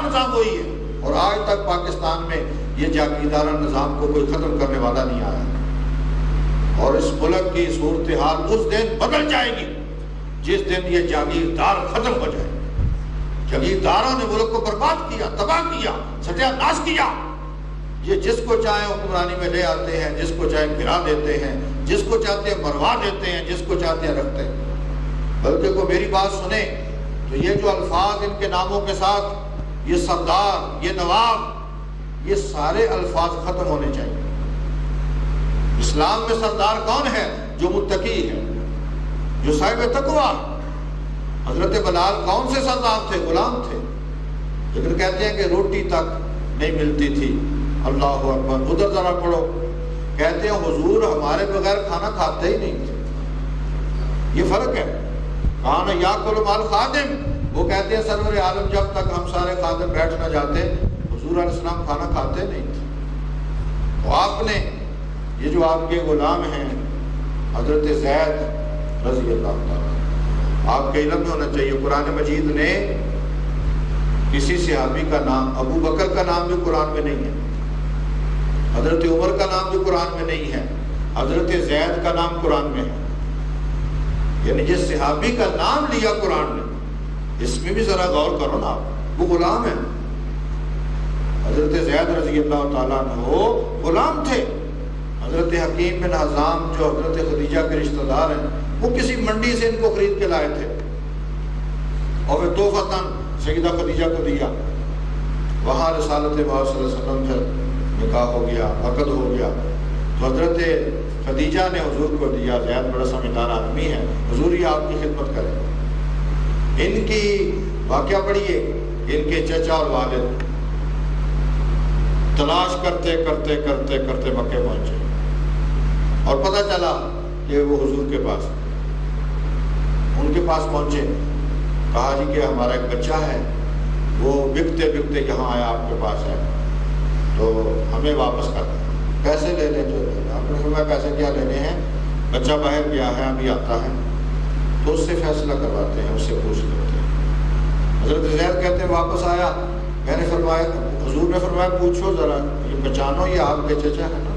نظام وہی ہے، اور آج تک پاکستان میں یہ جاگیردارانہ نظام کو کوئی ختم کرنے والا نہیں آیا، اور اس ملک کی صورتحال اس دن بدل جائے گی جس دن یہ جاگیردار ختم ہو جائے۔ جاگیرداروں نے ملک کو برباد کیا، تباہ کیا، ستیہ ناش کیا۔ یہ جس کو چاہے حکمرانی میں لے آتے ہیں، جس کو چاہے گرا دیتے ہیں، جس کو چاہتے ہیں مروا دیتے ہیں، جس کو چاہتے ہیں رکھتے ہیں۔ بلکہ کوئی میری بات سنے تو یہ جو الفاظ ان کے ناموں کے ساتھ، یہ سردار، یہ نواب، یہ سارے الفاظ ختم ہونے چاہیے۔ اسلام میں سردار کون ہے؟ جو متقی ہے، جو صاحب تقویٰ۔ حضرت بلال کون سے سردار تھے؟ غلام تھے، لیکن کہتے ہیں کہ روٹی تک نہیں ملتی تھی۔ اللہ اکبر، ادھر ذرا پڑھو، کہتے ہیں حضور ہمارے بغیر کھانا کھاتے ہی نہیں تھے۔ یہ فرق ہے۔ کان یاکل مال خادم، وہ کہتے ہیں سرور عالم جب تک ہم سارے خادم بیٹھ نہ جاتے حضور علیہ السلام کھانا کھاتے نہیں تھے۔ تو آپ نے یہ جو آپ کے غلام ہیں حضرت زید رضی اللہ تعالیٰ، آپ کے علم میں ہونا چاہیے قرآن مجید نے کسی صحابی کا نام، ابو بکر کا نام بھی قرآن میں نہیں ہے، حضرت عمر کا نام بھی قرآن میں نہیں ہے، حضرت زید کا نام قرآن میں ہے۔ یعنی جس صحابی کا نام لیا قرآن نے، اس میں بھی ذرا غور کرو نا، آپ وہ غلام ہیں۔ حضرت زید رضی اللہ تعالیٰ عنہ غلام تھے۔ حضرت حکیم بن حزام جو حضرت خدیجہ کے رشتہ دار ہیں، وہ کسی منڈی سے ان کو خرید کے لائے تھے اور پھر تحفتاً سیدہ خدیجہ کو دیا۔ وہاں رسالت محمد صلی اللہ علیہ وسلم کا نکاح ہو گیا، عقد ہو گیا، تو حضرت خدیجہ نے حضور کو دیا۔ زید بڑا سمجھدار آدمی ہے، حضور یہ آپ کی خدمت کرے۔ ان کی واقعہ پڑھیے، ان کے چچا اور والد تلاش کرتے کرتے کرتے کرتے مکے پہنچے اور پتہ چلا کہ وہ حضور کے پاس، ان کے پاس پہنچے، کہا جی کہ ہمارا ایک بچہ ہے، وہ بکتے بکتے یہاں آیا آپ کے پاس ہے، تو ہمیں واپس کر دیں، پیسے لے لیں جو لے لیں۔ آپ نے فرمایا پیسے کیا لینے ہیں، بچہ باہر گیا ہے ابھی آتا ہے، تو اس سے فیصلہ کرواتے ہیں، اس سے پوچھ لیتے ہیں۔ حضرت زید کہتے ہیں واپس آیا، میں نے فرمایا، حضور نے فرمایا پوچھو ذرا، یہ پہچانو یہ آپ کے چچا ہے نا،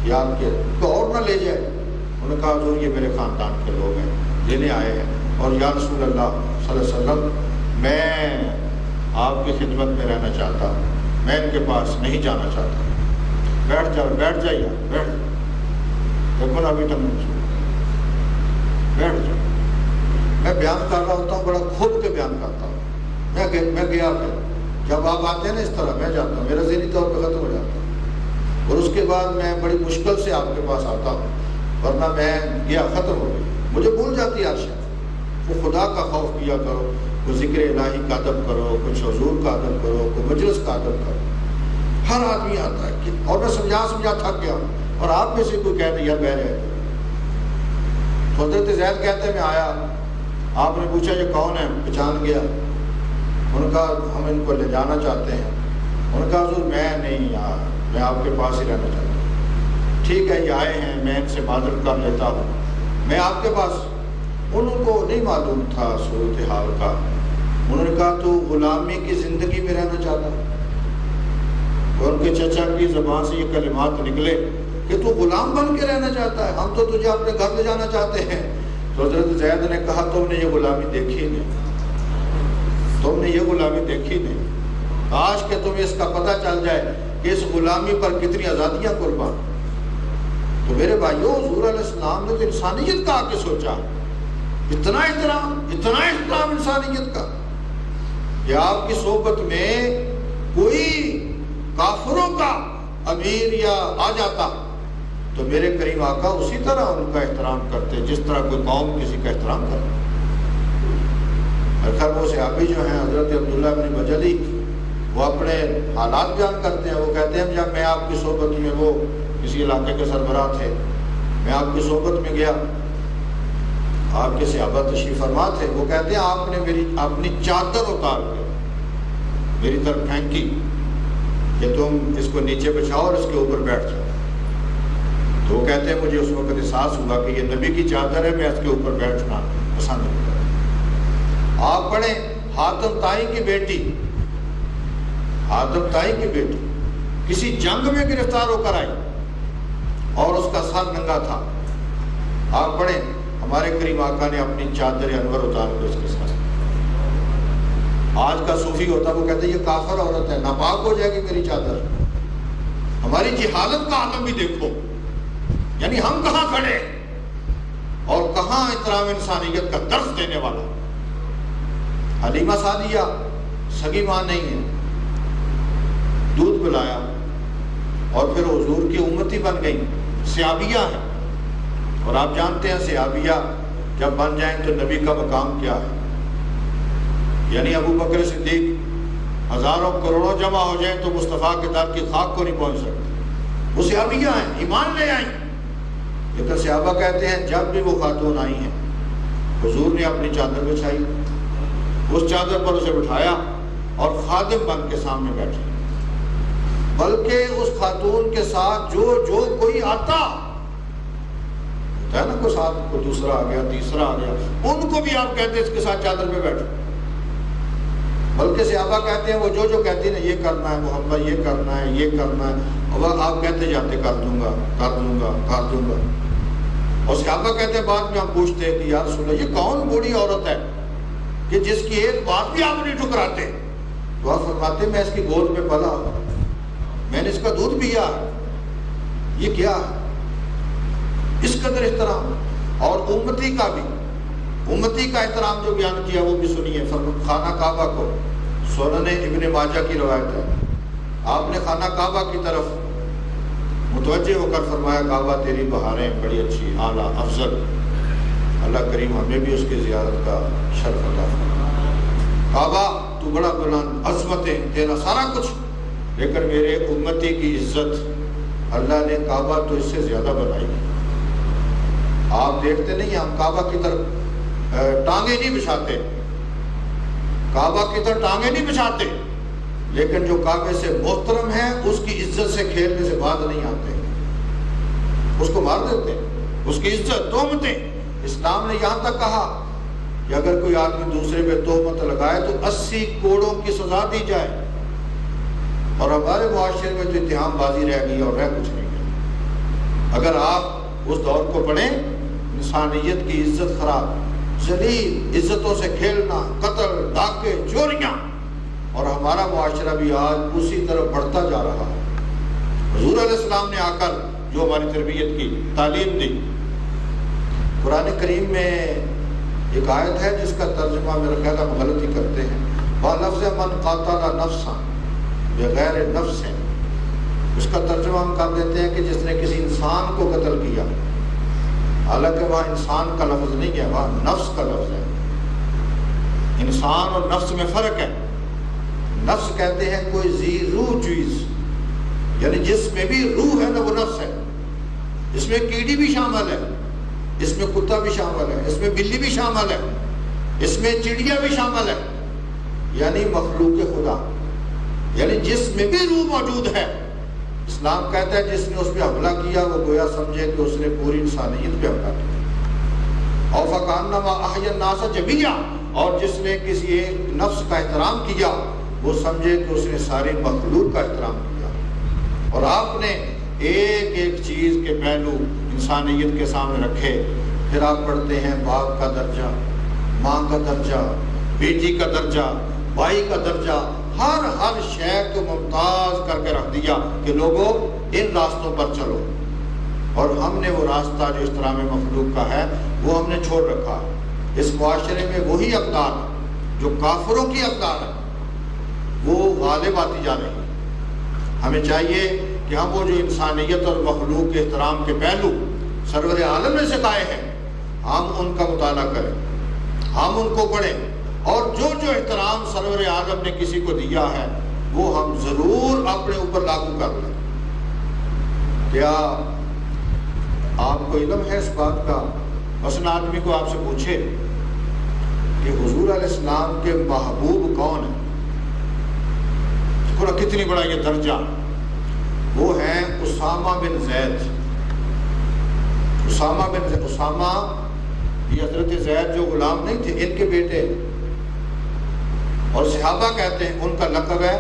یہ آپ کے، تو اور نہ لے جائے۔ انہوں نے کہا حضور یہ میرے خاندان کے لوگ ہیں، لینے آئے ہیں، اور یا رسول اللہ صلی اللہ علیہ وسلم میں آپ کی خدمت میں رہنا چاہتا ہوں، میں ان کے پاس نہیں جانا چاہتا۔ بیٹھ جاؤ، بیٹھ جائیے، بیٹھ دیکھو نا، ابھی تک بیٹھ جاؤ۔ میں بیان کر رہا ہوتا ہوں، بڑا کھل کے بیان کرتا ہوں۔ میں گیا پھر، جب آپ آتے ہیں نا اس طرح میں جاتا ہوں، میرا ذہنی طور پہ ختم ہو جاتا ہے، اور اس کے بعد میں بڑی مشکل سے آپ کے پاس آتا ہوں، ورنہ میں گیا ختم ہو گئی، مجھے بھول جاتی ہے عرشہ۔ وہ خدا کا خوف کیا کرو، کوئی ذکر الہی کا ادب کرو، کچھ حضور کا ادب کرو، کوئی مجلس کا ادب کرو۔ ہر آدمی آتا ہے کہ، اور میں سمجھا تھک گیا ہوں، اور آپ میں سے کوئی کہہ دیا بہ جائے۔ تو حضرت زید کہتے ہیں میں آیا، آپ نے پوچھا یہ کون ہے، پہچان گیا۔ انہوں نے کہا ہم ان کو لے جانا چاہتے ہیں۔ انہوں نے کہا حضور میں نہیں یہاں، میں آپ کے پاس ہی رہنا چاہتا ہوں۔ ٹھیک ہے یہ آئے ہیں، میں ان سے معذرت کر لیتا ہوں، میں آپ کے پاس۔ انہوں کو نہیں معلوم تھا صورتحال کا۔ انہوں نے کہا تو غلامی کی زندگی میں رہنا چاہتا ہے؟ اور ان کے چچا کی زبان سے یہ کلمات نکلے کہ تو غلام بن کے رہنا چاہتا ہے، ہم تو تجھے اپنے گھر لے جانا چاہتے ہیں۔ تو حضرت زید نے کہا تم نے یہ غلامی دیکھی نہیں، تم نے یہ غلامی دیکھی نہیں، کاش کہ تمہیں اس کا پتہ چل جائے کہ اس غلامی پر کتنی آزادیاں قربان۔ تو میرے بھائیو، حضور علیہ السلام نے تو انسانیت کا آ کے سوچا، اتنا احترام انسانیت کا، کہ آپ کی صحبت میں کوئی کافروں کا امیر یا آ جاتا تو میرے کریم آقا اسی طرح ان کا احترام کرتے جس طرح کوئی قوم کسی کا احترام کرتے۔ خیر وہ صحابی جو ہیں حضرت عبداللہ بن بجلی، وہ اپنے حالات بیان کرتے ہیں۔ وہ کہتے ہیں جب میں آپ کی صحبت میں، وہ کسی علاقے کے سربراہ تھے، میں آپ کی صحبت میں گیا، آپ کے صحابہ تشریف فرما تھے، وہ کہتے ہیں آپ نے میری اپنی چادر اتار کے میری طرف پھینکی کہ تم اس کو نیچے بچھاؤ اور اس کے اوپر بیٹھ جاؤ۔ تو وہ کہتے ہیں مجھے اس وقت احساس ہوا کہ یہ نبی کی چادر ہے، میں اس کے اوپر بیٹھنا پسند نہیں کرتا۔ آپ پڑھیں حاتم طائی کی بیٹی آدم تائی کی بیٹی کسی جنگ میں گرفتار ہو کر آئی اور اس کا سر ننگا تھا. آپ پڑھیں ہمارے کریم آقا نے اپنی چادر انور اتار کے اس کے ساتھ. آج کا صوفی ہوتا وہ کہتے ہیں یہ کافر عورت ہے, ناپاک ہو جائے گی میری چادر. ہماری جہالت کا عالم بھی دیکھو, یعنی ہم کہاں کھڑے اور کہاں احترام انسانیت کا درس دینے والا. حلیمہ سعدیہ سگی ماں نہیں ہے, دودھ پلایا اور پھر حضور کی امتی بن گئی. صحابیہ ہیں, اور آپ جانتے ہیں صحابیہ جب بن جائیں تو نبی کا مقام کیا ہے. یعنی ابو بکر صدیق ہزاروں کروڑوں جمع ہو جائیں تو مصطفیٰ کے در کی خاک کو نہیں پہنچ سکتے. وہ صحابیہ ہیں, ایمان لے آئیں. لیکن صحابہ کہتے ہیں جب بھی وہ خاتون آئی ہیں حضور نے اپنی چادر بچھائی, اس چادر پر اسے بٹھایا اور خادم بن کے سامنے بیٹھے. بلکہ اس خاتون کے ساتھ جو کوئی آتا ہوتا ہے نا, کوئی ساتھ کو دوسرا آ گیا, تیسرا آ گیا, ان کو بھی آپ کہتے ہیں اس کے ساتھ چادر پہ بیٹھو. بلکہ صحابہ کہتے ہیں وہ جو کہتی ہیں یہ کرنا ہے محمد, یہ کرنا ہے, یہ کرنا ہے, اور آپ کہتے جاتے کر دوں گا کر دوں گا کر دوں گا. اور صحابہ کہتے ہیں بعد میں ہم پوچھتے ہیں کہ یا رسول اللہ یہ کون بوڑھی عورت ہے کہ جس کی ایک بات بھی آپ نہیں ٹھکراتے. تو آپ فرماتے ہیں میں اس کی گود میں پلا, میں نے اس کا دودھ پیا, یہ کیا ہے. اس قدر احترام. اور امتی کا بھی, امتی کا احترام جو بیان کیا وہ بھی سنیے. خانہ کعبہ کو, سنن ابن ماجہ کی روایت ہے, آپ نے خانہ کعبہ کی طرف متوجہ ہو کر فرمایا کعبہ تیری بہاریں بڑی اچھی اعلیٰ افضل, اللہ کریم ہمیں بھی اس کی زیارت کا شرف عطا فرمائے. کعبہ تو بڑا بلند, عظمتیں تیرا سارا کچھ, لیکن میرے امتی کی عزت اللہ نے کعبہ تو اس سے زیادہ بنائی. آپ دیکھتے نہیں ہم کعبہ کی طرف ٹانگیں نہیں بچھاتے, کعبہ کی طرف ٹانگیں نہیں بچھاتے, لیکن جو کعبے سے محترم ہے اس کی عزت سے کھیلنے سے بعد نہیں آتے, اس کو مار دیتے, اس کی عزت تہمتیں. اسلام نے یہاں تک کہا کہ اگر کوئی آدمی دوسرے پہ تہمت لگائے تو 80 کوڑوں کی سزا دی جائے. اور ہمارے معاشرے میں تو اتہام بازی رہ گئی اور رہ کچھ نہیں گیا. اگر آپ اس دور کو پڑھیں, انسانیت کی عزت خراب, ذلیل, عزتوں سے کھیلنا, قتل, ڈاکے, چوریاں, اور ہمارا معاشرہ بھی آج اسی طرف بڑھتا جا رہا ہے. حضور علیہ السلام نے آ کر جو ہماری تربیت کی تعلیم دی. قرآن کریم میں ایک آیت ہے جس کا ترجمہ میرا خیال ہم غلطی کرتے ہیں, وَلَفْظَ مَنْ قَاتَلَ نَفْسًا بغیر نفس ہے. اس کا ترجمہ ہم کر دیتے ہیں کہ جس نے کسی انسان کو قتل کیا, حالانکہ وہاں انسان کا لفظ نہیں ہے, وہاں نفس کا لفظ ہے. انسان اور نفس میں فرق ہے. نفس کہتے ہیں کوئی ذی روح چیز, یعنی جس میں بھی روح ہے نا وہ نفس ہے. اس میں کیڑی بھی شامل ہے, اس میں کتا بھی شامل ہے, اس میں بلی بھی شامل ہے, اس میں چڑیا بھی شامل ہے, یعنی مخلوق خدا, یعنی جس میں بھی روح موجود ہے. اسلام کہتا ہے جس نے اس پہ حملہ کیا وہ گویا سمجھے کہ اس نے پوری انسانیت پہ حملہ کیا. اور فَكَأَنَّمَا أَحْيَا النَّاسَ جَمِيعًا, اور جس نے کسی ایک نفس کا احترام کیا وہ سمجھے کہ اس نے ساری مخلوق کا احترام کیا. اور آپ نے ایک ایک چیز کے پہلو انسانیت کے سامنے رکھے. پھر آپ پڑھتے ہیں باپ کا درجہ, ماں کا درجہ, بیٹی کا درجہ, بھائی کا درجہ, ہر شے کو ممتاز کر کے رکھ دیا کہ لوگوں ان راستوں پر چلو. اور ہم نے وہ راستہ جو احترام مخلوق کا ہے وہ ہم نے چھوڑ رکھا. اس معاشرے میں وہی اقدار جو کافروں کی اقدار ہے وہ غالب آتی جا رہی. ہمیں چاہیے کہ ہم وہ جو انسانیت اور مخلوق کے احترام کے پہلو سرور عالم نے سکھائے ہیں ہم ان کا مطالعہ کریں, ہم ان کو پڑھیں, اور جو احترام سرور عالم نے کسی کو دیا ہے وہ ہم ضرور اپنے اوپر لاگو کر لیں. کیا آپ کو علم ہے اس بات کا؟ مثلا آدمی کو آپ سے پوچھے کہ حضور علیہ السلام کے محبوب کون ہیں, کتنی بڑا یہ درجہ, وہ ہیں اسامہ بن زید. اسامہ یہ حضرت زید جو غلام نہیں تھے ان کے بیٹے, اور صحابہ کہتے ہیں ان کا لقب ہے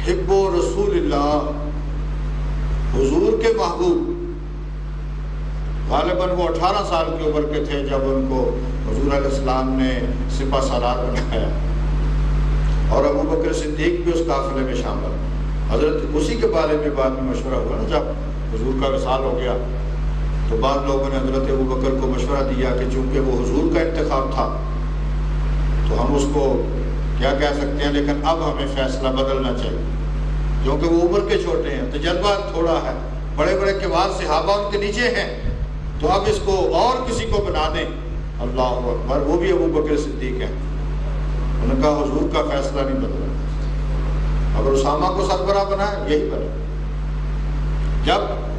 حب رسول اللہ، حضور کے محبوب، غالباً وہ 18 سال کی عمر کے تھے جب ان کو حضور علیہ السلام نے سپہ سالار بنایا، اور ابو بکر صدیق بھی اس قافلے میں شامل۔ حضرت اسی کے بارے میں بعد میں مشورہ ہوا نا، جب حضور کا وصال ہو گیا تو بعض لوگوں نے حضرت ابو بکر کو مشورہ دیا کہ چونکہ وہ حضور کا انتخاب تھا تو ہم اس کو کیا کہہ سکتے ہیں، لیکن اب ہمیں فیصلہ بدلنا چاہیے کیونکہ وہ عمر کے چھوٹے ہیں، تجربہ تھوڑا ہے، بڑے بڑے کبار صحابہ ان کے نیچے ہیں، تو اب اس کو اور کسی کو بنا دیں۔ اللہ اکبر، وہ بھی ابو بکر صدیق ہیں۔ انہوں نے کہا حضور کا فیصلہ نہیں بدلا، اگر اسامہ کو سربراہ بنا یہی بنا۔ جب